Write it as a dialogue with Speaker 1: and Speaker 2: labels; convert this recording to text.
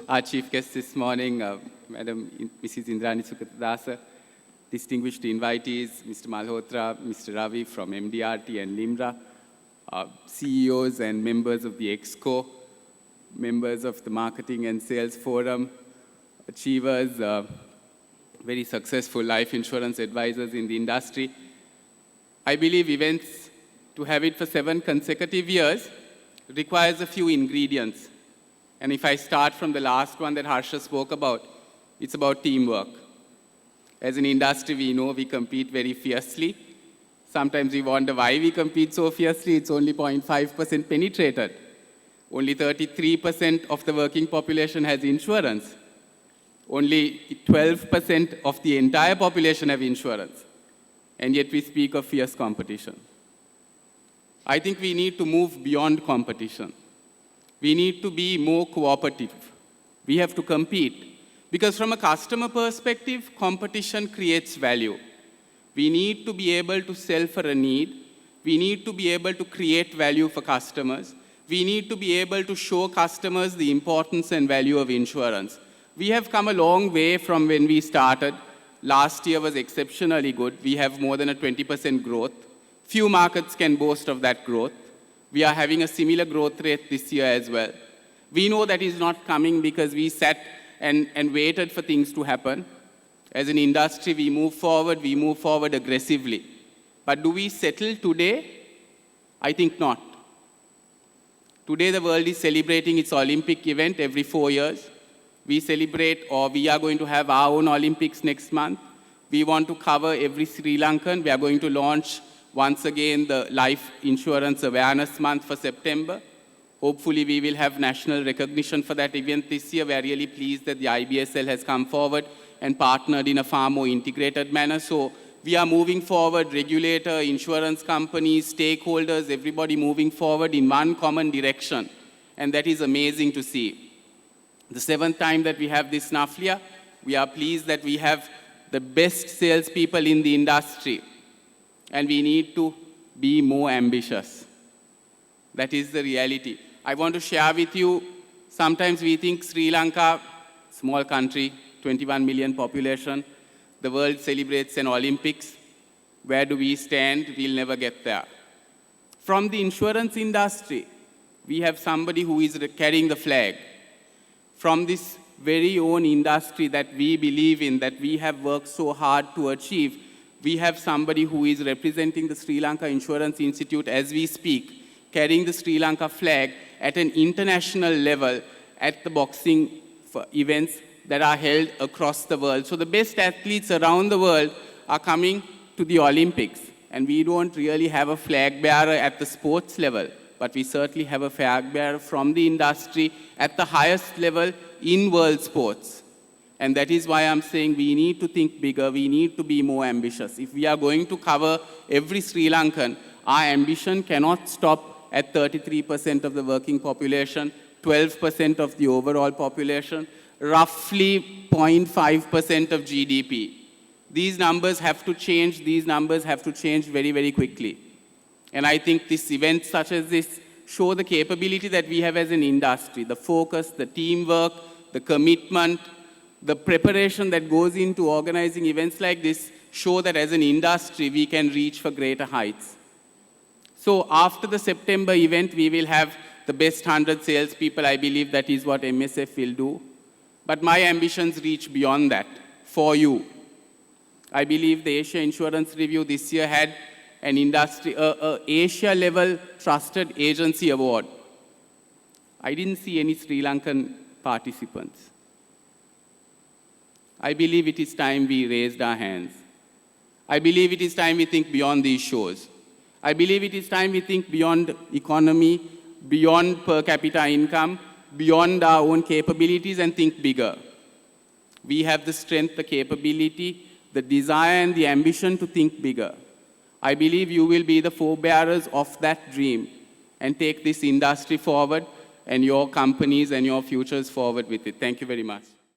Speaker 1: our chief guest this morning, Madam Mrs. Indrani Sukatadasa, distinguished invitees, Mr. Malhotra, Mr. Ravi from MDRT and LIMRA, CEOs and members of the EXCO, members of the Marketing and Sales Forum, achievers, very successful life insurance advisors in the industry. I believe events, to have it for 7 consecutive years, requires a few ingredients. And if I start from the last one that Harsha spoke about, it's about teamwork. As an industry, we know we compete very fiercely. Sometimes we wonder why we compete so fiercely. It's only 0.5% penetrated. Only 33% of the working population has insurance. Only 12% of the entire population have insurance. And yet we speak of fierce competition. I think we need to move beyond competition. We need to be more cooperative. We have to compete. Because from a customer perspective, competition creates value. We need to be able to sell for a need. We need to be able to create value for customers. We need to be able to show customers the importance and value of insurance. We have come a long way from when we started. Last year was exceptionally good. We have more than a 20% growth. Few markets can boast of that growth. We are having a similar growth rate this year as well. We know that is not coming because we sat and waited for things to happen. As an industry, we move forward aggressively. But do we settle today? I think not. Today, the world is celebrating its Olympic event every 4 years. We celebrate, or we are going to have our own Olympics next month. We want to cover every Sri Lankan. We are going to launch once again the Life Insurance Awareness Month for September. Hopefully, we will have national recognition for that event this year. We are really pleased that the IBSL has come forward and partnered in a far more integrated manner. So we are moving forward, regulator, insurance companies, stakeholders, everybody moving forward in one common direction. And that is amazing to see. The 7th time that we have this NAFLIA, we are pleased that we have the best salespeople in the industry. And we need to be more ambitious. That is the reality. I want to share with you, sometimes we think Sri Lanka, small country, 21 million population, the world celebrates an Olympics. Where do we stand? We'll never get there. From the insurance industry, we have somebody who is carrying the flag. From this very own industry that we believe in, that we have worked so hard to achieve, we have somebody who is representing the Sri Lanka Insurance Institute as we speak, carrying the Sri Lanka flag at an international level at the boxing events that are held across the world. So the best athletes around the world are coming to the Olympics. And we don't really have a flag bearer at the sports level, but we certainly have a flag bearer from the industry at the highest level in world sports. And that is why I'm saying we need to think bigger, we need to be more ambitious. If we are going to cover every Sri Lankan, our ambition cannot stop at 33% of the working population, 12% of the overall population, roughly 0.5% of GDP. These numbers have to change, very, very quickly. And I think this event such as this show the capability that we have as an industry, the focus, the teamwork, the commitment, the preparation that goes into organizing events like this show that as an industry, we can reach for greater heights. So after the September event, we will have the best 100 salespeople. I believe that is what MSF will do. But my ambitions reach beyond that for you. I believe the Asia Insurance Review this year had an industry, Asia-level trusted agency award. I didn't see any Sri Lankan participants. I believe it is time we raised our hands. I believe it is time we think beyond these shows. I believe it is time we think beyond economy, beyond per capita income, beyond our own capabilities and think bigger. We have the strength, the capability, the desire and the ambition to think bigger. I believe you will be the forebearers of that dream and take this industry forward and your companies and your futures forward with it. Thank you very much.